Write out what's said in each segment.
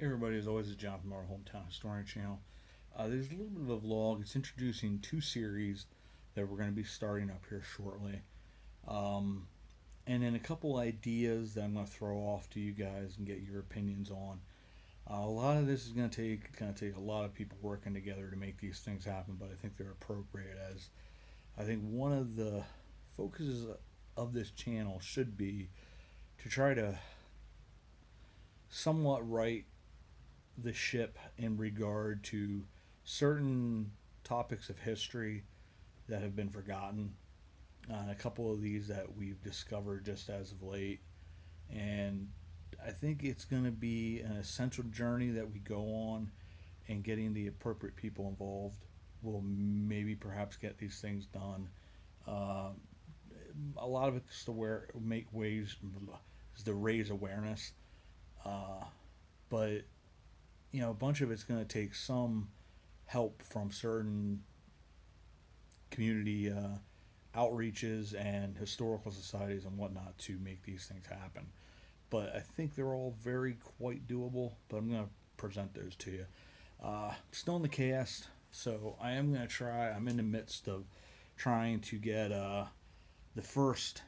Hey everybody, as always, it's John from our Hometown Historian channel. There's a little bit of a vlog. It's introducing two series that we're going to be starting up here shortly. Um, and then a couple ideas that I'm going to throw off to you guys and get your opinions on. A lot of this is going to take a lot of people working together to make these things happen, but I think they're appropriate, as I think one of the focuses of this channel should be to try to somewhat right the ship in regard to certain topics of history that have been forgotten. And a couple of these that we've discovered just as of late. And I think it's going to be an essential journey that we go on, and getting the appropriate people involved will maybe perhaps get these things done. Uh, a lot of it's to make waves, is to raise awareness. Uh, but a bunch of it's going to take some help from certain community outreaches and historical societies and whatnot to make these things happen. But I think they're all very quite doable. But I'm going to present those to you. Still in the cast, so I am going to try. I'm in the midst of trying to get the first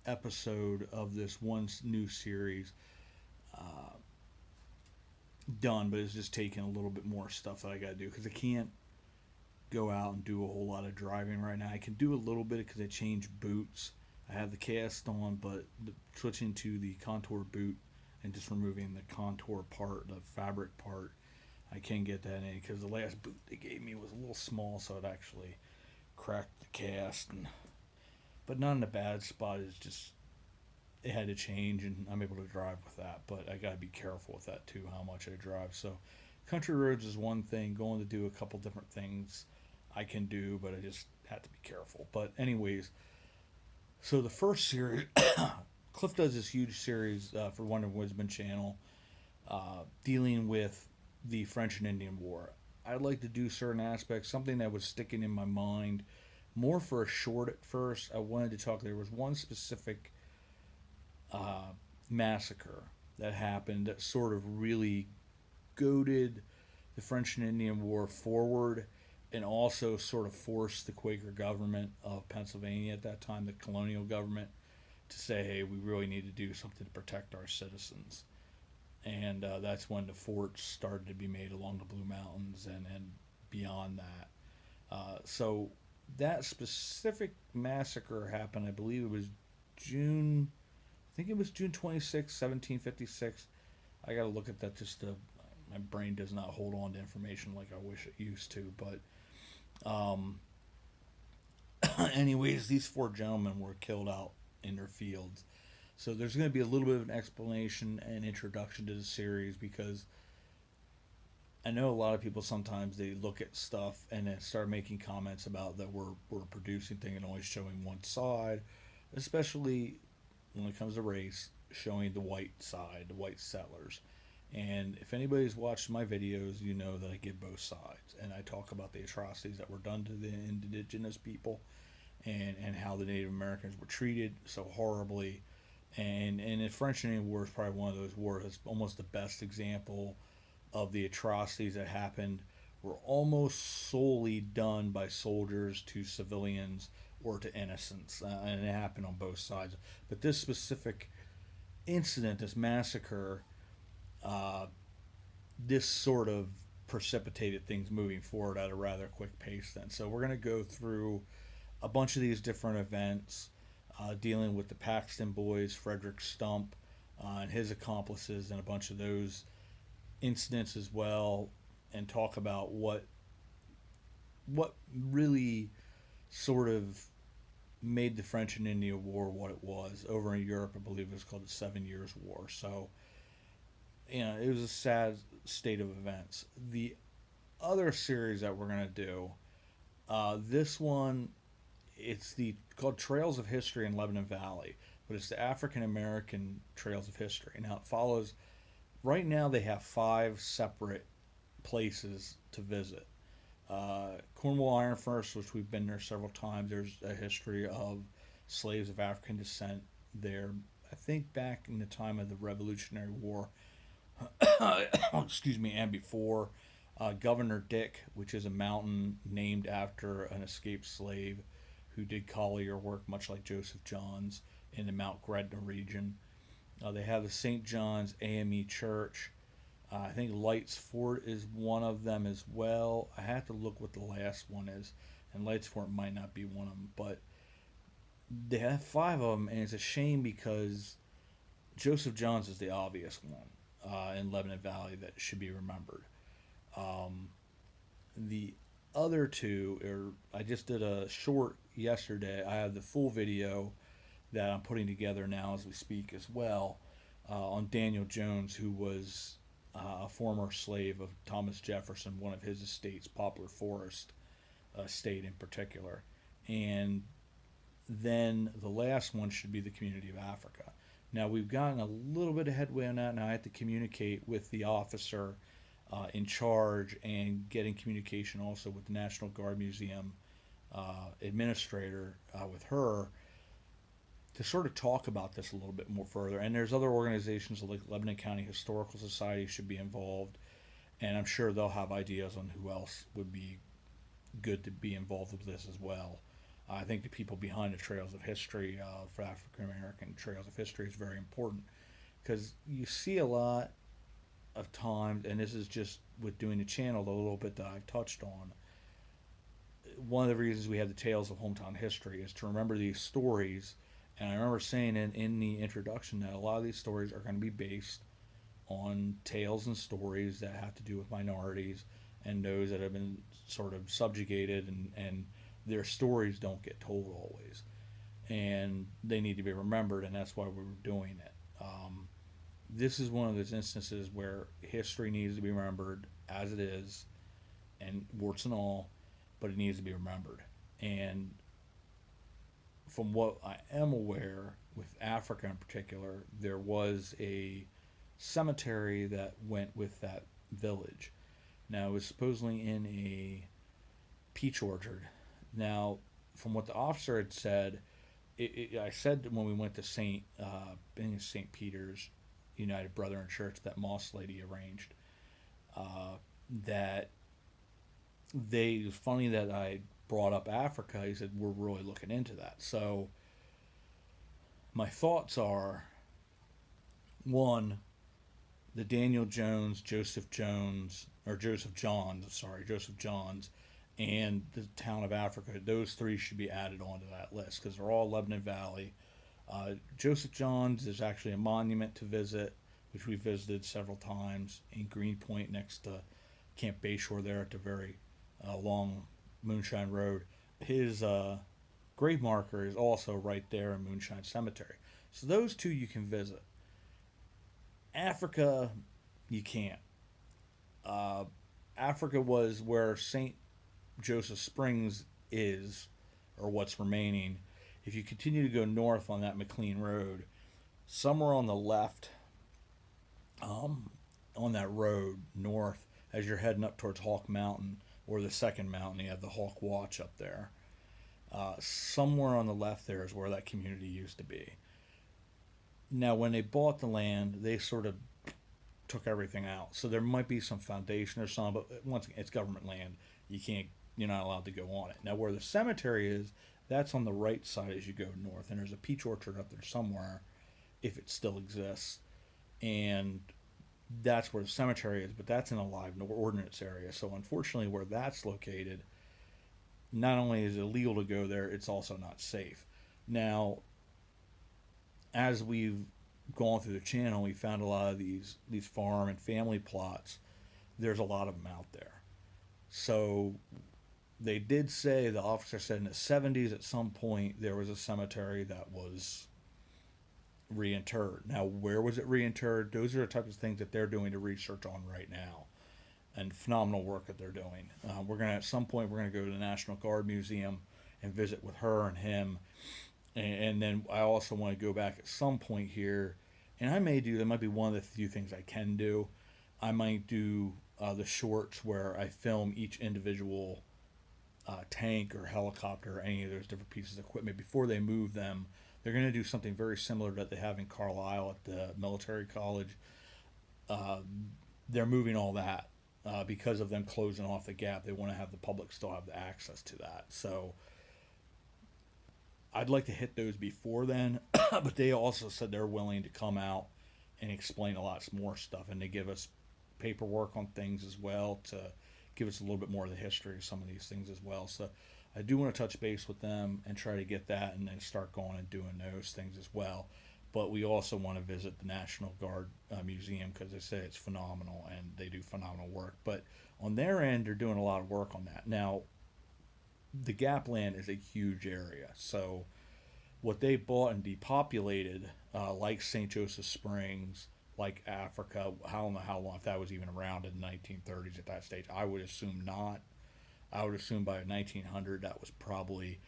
episode of this one new series uh, done, but it's just taking a little bit more stuff that I got to do because I can't go out and do a whole lot of driving right now. I can do a little bit because I changed boots. I have the cast on, but switching to the contour boot and just removing the contour part, the fabric part, I can get that in because the last boot they gave me was a little small, so it actually cracked the cast. But not in a bad spot. It's just it had to change, and I'm able to drive with that. But I got to be careful with that too, how much I drive. So, country roads is one thing. Going to do a couple different things I can do, but I just have to be careful. But anyways, so the first series, Cliff does this huge series for Wonder Wisdom channel, dealing with the French and Indian War. I'd like to do certain aspects, something that was sticking in my mind, more for a short at first. I wanted to talk. There was one specific uh, massacre that happened that sort of really goaded the French and Indian War forward, and also sort of forced the Quaker government of Pennsylvania at that time, the colonial government, to say, hey, we really need to do something to protect our citizens. And that's when the forts started to be made along the Blue Mountains and beyond that. So that specific massacre happened, I believe it was June, I think it was June 26, 1756. I got to look at that just to, my brain does not hold on to information like I wish it used to. But um, anyways, these four gentlemen were killed out in their fields. So there's going to be a little bit of an explanation and introduction to the series, because I know a lot of people sometimes they look at stuff and then start making comments about that we're producing thing and always showing one side, especially when it comes to race, showing the white side, the white settlers. And if anybody's watched my videos, you know that I give both sides, and I talk about the atrocities that were done to the indigenous people, and how the Native Americans were treated so horribly. And the French and Indian War is probably one of those wars that's almost the best example of the atrocities that happened were almost solely done by soldiers to civilians or to innocents, and it happened on both sides. But this specific incident, this massacre, uh, this sort of precipitated things moving forward at a rather quick pace. Then, so we're going to go through a bunch of these different events, dealing with the Paxton boys, Frederick Stump, and his accomplices, and a bunch of those incidents as well, and talk about what really sort of made the French and Indian War what it was. Over in Europe, I believe it was called the 7 Years' War. So, it was a sad state of events. The other series that we're going to do, this one, it's the called Trails of History in Lebanon Valley, but it's the African American Trails of History. Now it follows. Right now they have five separate places to visit. Cornwall Iron Furnace, which we've been there several times. There's a history of slaves of African descent there. I think back in the time of the Revolutionary War, excuse me, and before. Governor Dick, which is a mountain named after an escaped slave who did collier work, much like Joseph Johns, in the Mount Gretna region. They have the St. John's AME Church. I think Lights Fort is one of them as well. I have to look what the last one is, and Lights Fort might not be one of them, but they have five of them, and it's a shame because Joseph Johns is the obvious one in Lebanon Valley that should be remembered. Um, the other two I just did a short yesterday. I have the full video that I'm putting together now as we speak as well on Daniel Jones, who was a former slave of Thomas Jefferson, one of his estates, Poplar Forest estate in particular. And then the last one should be the Community of Africa. Now we've gotten a little bit of headway on that. Now I have to communicate with the officer in charge and getting communication also with the National Guard Museum administrator with her to sort of talk about this a little bit more further. And there's other organizations like Lebanon County Historical Society should be involved, and I'm sure they'll have ideas on who else would be good to be involved with this as well. I think the people behind the Trails of History for African American Trails of History is very important because you see a lot of times, and this is just with doing the channel a little bit that I've touched on. One of the reasons we have the Tales of Hometown History is to remember these stories. And I remember saying in the introduction that a lot of these stories are going to be based on tales and stories that have to do with minorities and those that have been sort of subjugated, and their stories don't get told always. And they need to be remembered, and that's why we were doing it. This is one of those instances where history needs to be remembered as it is, and warts and all, but it needs to be remembered. And from what I am aware, with Africa in particular, there was a cemetery that went with that village. Now, it was supposedly in a peach orchard. Now, from what the officer had said, I said when we went to St. Peter's United Brethren Church that Moss lady arranged, that it was funny that I brought up Africa. He said, we're really looking into that. So my thoughts are, one, the Joseph Johns, and the town of Africa, those three should be added onto that list because they're all Lebanon Valley. Joseph Johns is actually a monument to visit, which we visited several times in Greenpoint next to Camp Bayshore there at the very long Moonshine Road. His grave marker is also right there in Moonshine Cemetery. So those two you can visit. Africa, you can't. Africa was where St. Joseph Springs is, or what's remaining. If you continue to go north on that McLean Road, somewhere on the left, on that road north, as you're heading up towards Hawk Mountain, or the second mountain, you have the Hawk Watch up there. Somewhere on the left there is where that community used to be. Now, when they bought the land, they sort of took everything out. So there might be some foundation or something, but once again, it's government land. You're not allowed to go on it. Now, where the cemetery is, that's on the right side as you go north, and there's a peach orchard up there somewhere, if it still exists. And that's where the cemetery is, but that's in a live ordinance area. So unfortunately, where that's located, not only is it illegal to go there, it's also not safe. Now, as we've gone through the channel, we found a lot of these farm and family plots. There's a lot of them out there. So they did say, the officer said in the 70s at some point there was a cemetery that was reinterred. Now, where was it reinterred? Those are the types of things that they're doing the research on right now, and phenomenal work that they're doing. At some point we're gonna go to the National Guard Museum and visit with her and him, and then I also want to go back at some point here, and that might be one of the few things I can do. I might do the shorts where I film each individual tank or helicopter or any of those different pieces of equipment before they move them. They're going to do something very similar that they have in Carlisle at the military college. uh, they're moving all that because of them closing off the gap. They want to have the public still have the access to that. So I'd like to hit those before then, but they also said they're willing to come out and explain a lot more stuff and to give us paperwork on things as well to give us a little bit more of the history of some of these things as well. So I do want to touch base with them and try to get that and then start going and doing those things as well. But we also want to visit the National Guard Museum because they say it's phenomenal and they do phenomenal work. But on their end, they're doing a lot of work on that. Now, the Gap land is a huge area. So what they bought and depopulated, like St. Joseph Springs, like Africa, I don't know how long, if that was even around in the 1930s at that stage. I would assume not. I would assume by 1900 that was probably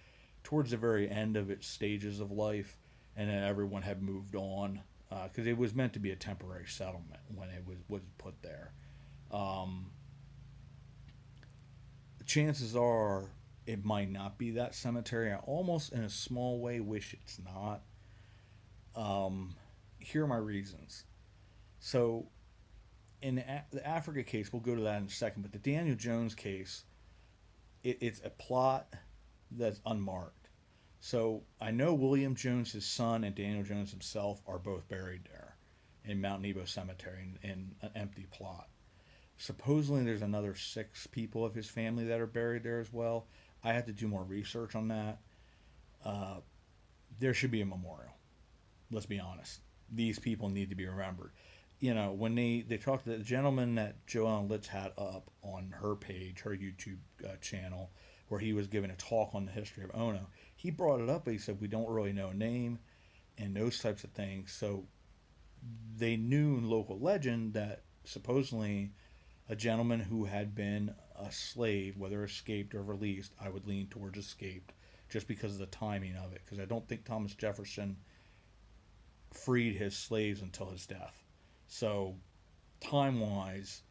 towards the very end of its stages of life, and then everyone had moved on because it was meant to be a temporary settlement when it was put there. Um, Chances are it might not be that cemetery. I almost, in a small way, wish it's not. Here are my reasons. So, in the Africa case, we'll go to that in a second, but the Daniel Jones case, it's a plot that's unmarked. So, I know William Jones, his son, and Daniel Jones himself are both buried there in Mount Nebo Cemetery in an empty plot. Supposedly, there's another 6 people of his family that are buried there as well. I had to do more research on that. Uh, there should be a memorial. Let's be honest. These people need to be remembered. You know, when they talked to the gentleman that Joanne Litz had up on her page, her YouTube channel, where he was giving a talk on the history of Ono, he brought it up, but he said, we don't really know a name and those types of things. So they knew in local legend that supposedly a gentleman who had been a slave, whether escaped or released, I would lean towards escaped, just because of the timing of it. Because I don't think Thomas Jefferson freed his slaves until his death. So, time-wise,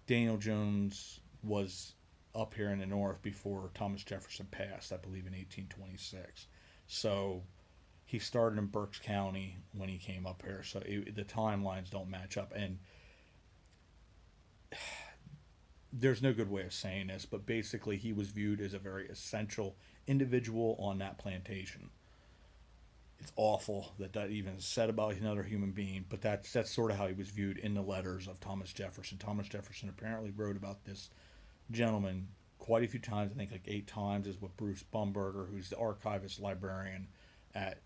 Daniel Jones was up here in the north before Thomas Jefferson passed, I believe, in 1826. So, he started in Berks County when he came up here. So, the timelines don't match up. And there's no good way of saying this, but basically he was viewed as a very essential individual on that plantation. It's awful that that even is said about another human being, but that's sort of how he was viewed in the letters of Thomas Jefferson. Thomas Jefferson apparently wrote about this gentleman quite a few times. I think like 8 times is what Bruce Bumberger, who's the archivist librarian at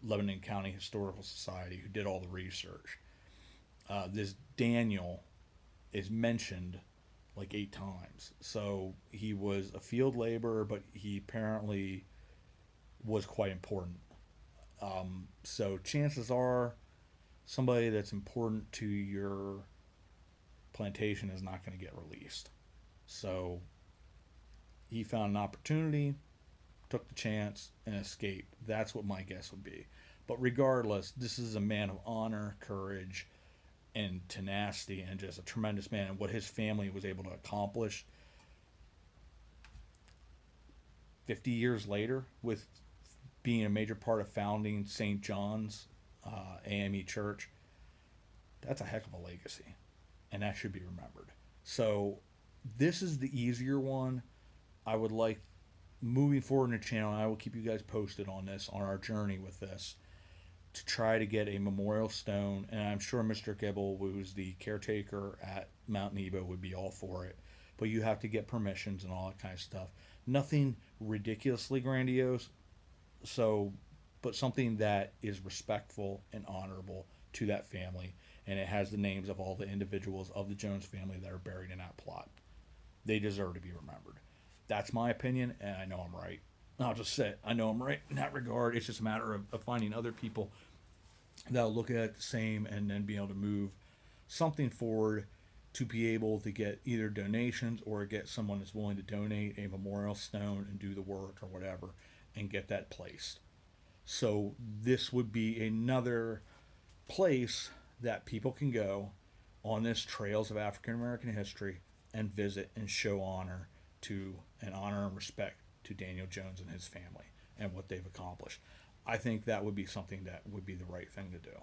Lebanon County Historical Society, who did all the research. This Daniel is mentioned like 8 times. So he was a field laborer, but he apparently was quite important. So chances are somebody that's important to your plantation is not going to get released. So he found an opportunity, took the chance, and escaped. That's what my guess would be. But regardless, this is a man of honor, courage, and tenacity, and just a tremendous man. And what his family was able to accomplish 50 years later with being a major part of founding St. John's AME Church, that's a heck of a legacy. And that should be remembered. So this is the easier one. I would like, moving forward in the channel, and I will keep you guys posted on this, on our journey with this, to try to get a memorial stone. And I'm sure Mr. Gibble, who's the caretaker at Mount Nebo, would be all for it. But you have to get permissions and all that kind of stuff. Nothing ridiculously grandiose, so, but something that is respectful and honorable to that family. And it has the names of all the individuals of the Jones family that are buried in that plot. They deserve to be remembered. That's my opinion, and I know I'm right. I'll just say it. I know I'm right in that regard. It's just a matter of finding other people that'll look at it the same and then be able to move something forward to be able to get either donations or get someone that's willing to donate a memorial stone and do the work or whatever and get that placed. So this would be another place that people can go on this Trails of African American History and visit and show honor to, and honor and respect to Daniel Jones and his family and what they've accomplished. I think that would be something that would be the right thing to do,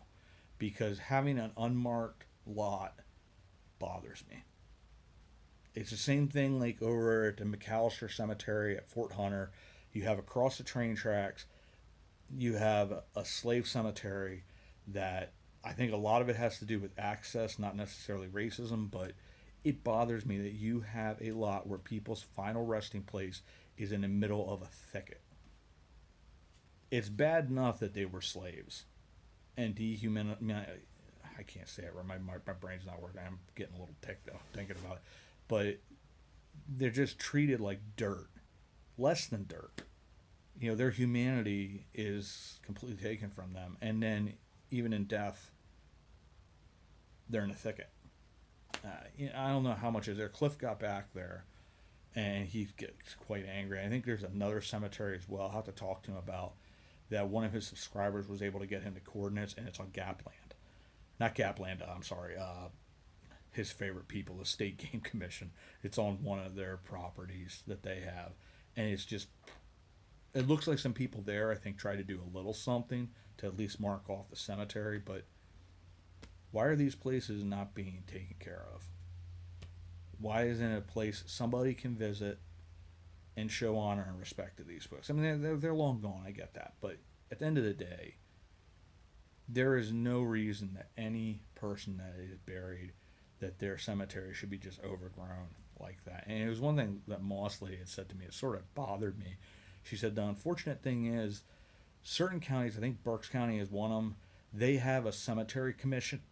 because having an unmarked lot bothers me. It's the same thing like over at the McAllister Cemetery at Fort Hunter. You have across the train tracks, you have a slave cemetery that I think a lot of it has to do with access, not necessarily racism, but it bothers me that you have a lot where people's final resting place is in the middle of a thicket. It's bad enough that they were slaves and dehuman. I can't say it right. My brain's not working. I'm getting a little ticked though thinking about it. But they're just treated like dirt, less than dirt. Their humanity is completely taken from them, and then even in death, they're in a thicket. I don't know how much is there. Cliff got back there, and he gets quite angry. I think there's another cemetery as well. I'll have to talk to him about that. One of his subscribers was able to get him the coordinates, and it's on Gapland. Not Gapland, I'm sorry. His favorite people, the State Game Commission. It's on one of their properties that they have. And it's just, it looks like some people there, I think, try to do a little something to at least mark off the cemetery, but why are these places not being taken care of? Why isn't it a place somebody can visit and show honor and respect to these folks? I mean, they're long gone, I get that, but at the end of the day, there is no reason that any person that is buried, that their cemetery should be just overgrown like that. And it was one thing that Moss Lady had said to me. It sort of bothered me. She said, the unfortunate thing is certain counties, I think Berks County is one of them, they have a cemetery commission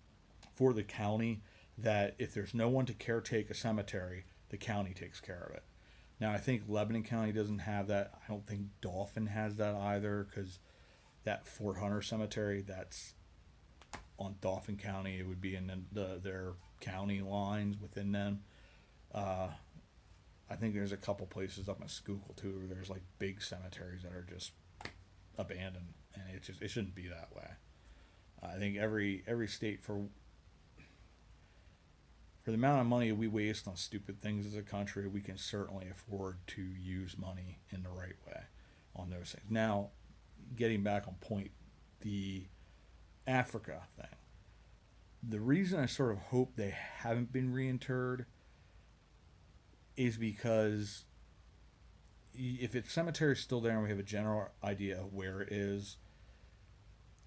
for the county that if there's no one to caretake a cemetery, the county takes care of it. Now, I think Lebanon County doesn't have that. I don't think Dauphin has that either, because that Fort Hunter Cemetery, that's on Dauphin County. It would be in their county lines within them. I think there's a couple places up in Schuylkill too where there's like big cemeteries that are just abandoned, and it shouldn't be that way. I think every state, for the amount of money we waste on stupid things as a country, we can certainly afford to use money in the right way on those things. Now, getting back on point, the Africa thing. The reason I sort of hope they haven't been reinterred is because if its cemetery is still there and we have a general idea of where it is,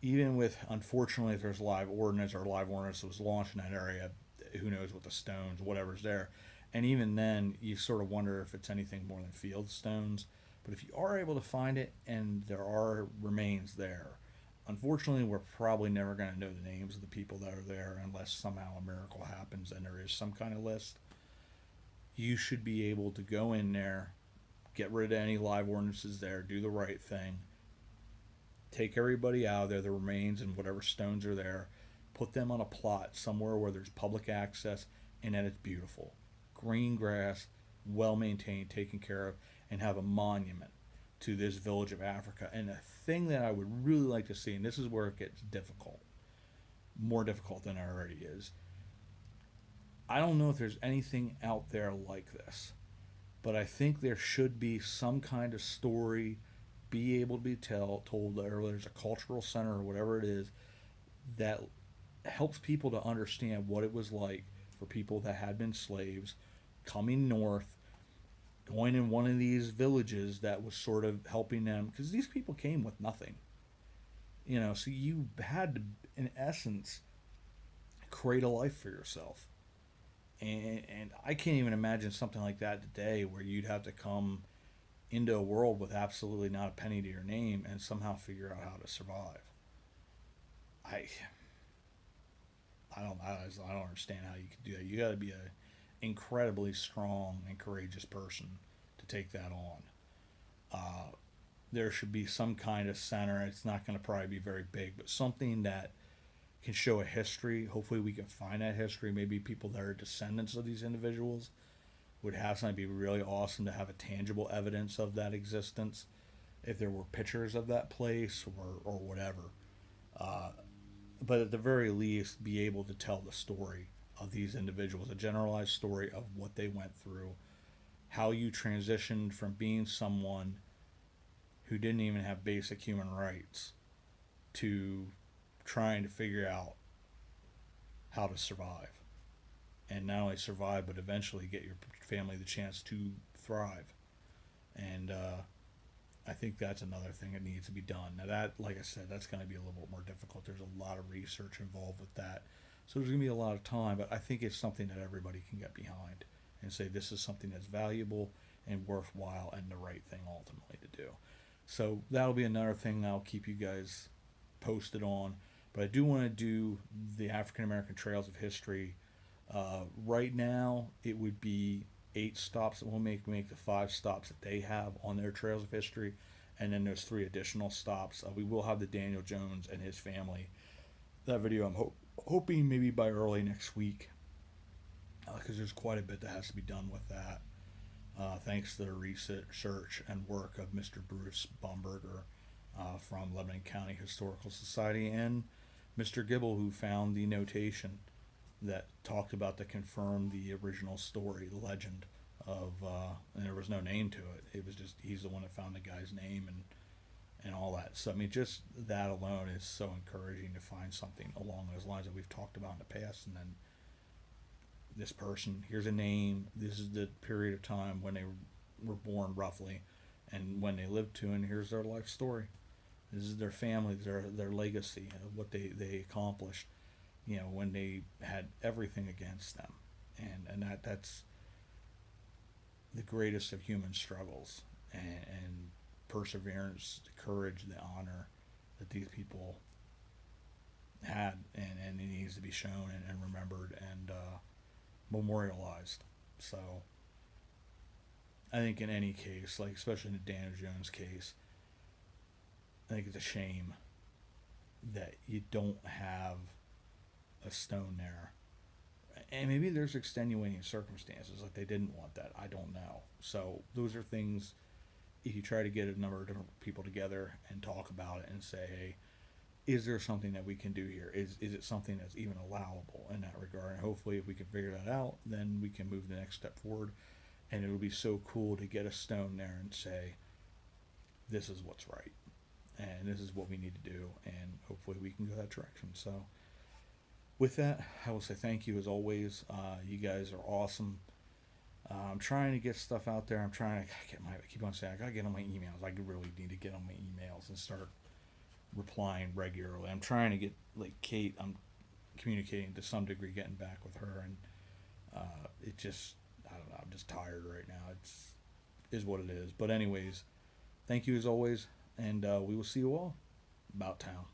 even with, unfortunately, if there's live ordnance that was launched in that area, who knows what the stones, whatever's there. And even then, you sort of wonder if it's anything more than field stones. But if you are able to find it and there are remains there, unfortunately, we're probably never going to know the names of the people that are there unless somehow a miracle happens and there is some kind of list. You should be able to go in there, get rid of any live ordinances there, do the right thing, take everybody out of there, the remains and whatever stones are there, put them on a plot somewhere where there's public access and that it's beautiful. Green grass, well maintained, taken care of, and have a monument to this village of Africa. And a thing that I would really like to see, and this is where it gets difficult, more difficult than it already is. I don't know if there's anything out there like this, but I think there should be some kind of story be able to be told there. There's a cultural center or whatever it is that helps people to understand what it was like for people that had been slaves coming north, going in one of these villages that was sort of helping them, because these people came with nothing. So you had to, in essence, create a life for yourself. And I can't even imagine something like that today where you'd have to come into a world with absolutely not a penny to your name and somehow figure out how to survive. I don't understand how you could do that. You got to be an incredibly strong and courageous person to take that on. There should be some kind of center. It's not going to probably be very big, but something that can show a history. Hopefully we can find that history. Maybe people that are descendants of these individuals would have something. Be really awesome to have a tangible evidence of that existence. If there were pictures of that place or whatever. But at the very least, be able to tell the story of these individuals, a generalized story of what they went through, how you transitioned from being someone who didn't even have basic human rights to trying to figure out how to survive, and not only survive but eventually get your family the chance to thrive. And I think that's another thing that needs to be done. Now that, like I said, that's going to be a little bit more difficult. There's a lot of research involved with that, so there's going to be a lot of time. But I think it's something that everybody can get behind and say this is something that's valuable and worthwhile and the right thing ultimately to do. So that'll be another thing I'll keep you guys posted on. But I do want to do the African American Trails of History. Right now, it would be 8 stops that we'll make the 5 stops that they have on their Trails of History, and then there's 3 additional stops. We will have the Daniel Jones and his family. That video I'm hoping maybe by early next week, because there's quite a bit that has to be done with that. Thanks to the research and work of Mr. Bruce Baumberger from Lebanon County Historical Society, and Mr. Gibble, who found the notation that talked about to confirm the original story, the legend of, and there was no name to it. It was just, he's the one that found the guy's name and all that. So, I mean, just that alone is so encouraging to find something along those lines that we've talked about in the past. And then this person, here's a name, this is the period of time when they were born roughly, and when they lived to, and here's their life story. This is their family, their legacy of what they accomplished, you know, when they had everything against them. And that's the greatest of human struggles, and perseverance, the courage, the honor that these people had, and it needs to be shown and remembered and memorialized. So I think in any case, like especially in the Daniel Jones case, I think it's a shame that you don't have a stone there. And maybe there's extenuating circumstances, like they didn't want that. I don't know. So those are things, if you try to get a number of different people together and talk about it and say, hey, is there something that we can do here? Is it something that's even allowable in that regard? And hopefully if we can figure that out, then we can move the next step forward. And it'll be so cool to get a stone there and say, this is what's right. And this is what we need to do. And hopefully we can go that direction. So with that, I will say thank you as always. You guys are awesome. I'm trying to get stuff out there. I'm trying to get I keep on saying, I got to get on my emails. I really need to get on my emails and start replying regularly. I'm trying to get, like Kate, I'm communicating to some degree, getting back with her. And it just, I don't know, I'm just tired right now. It's is what it is. But anyways, thank you as always. And we will see you all about town.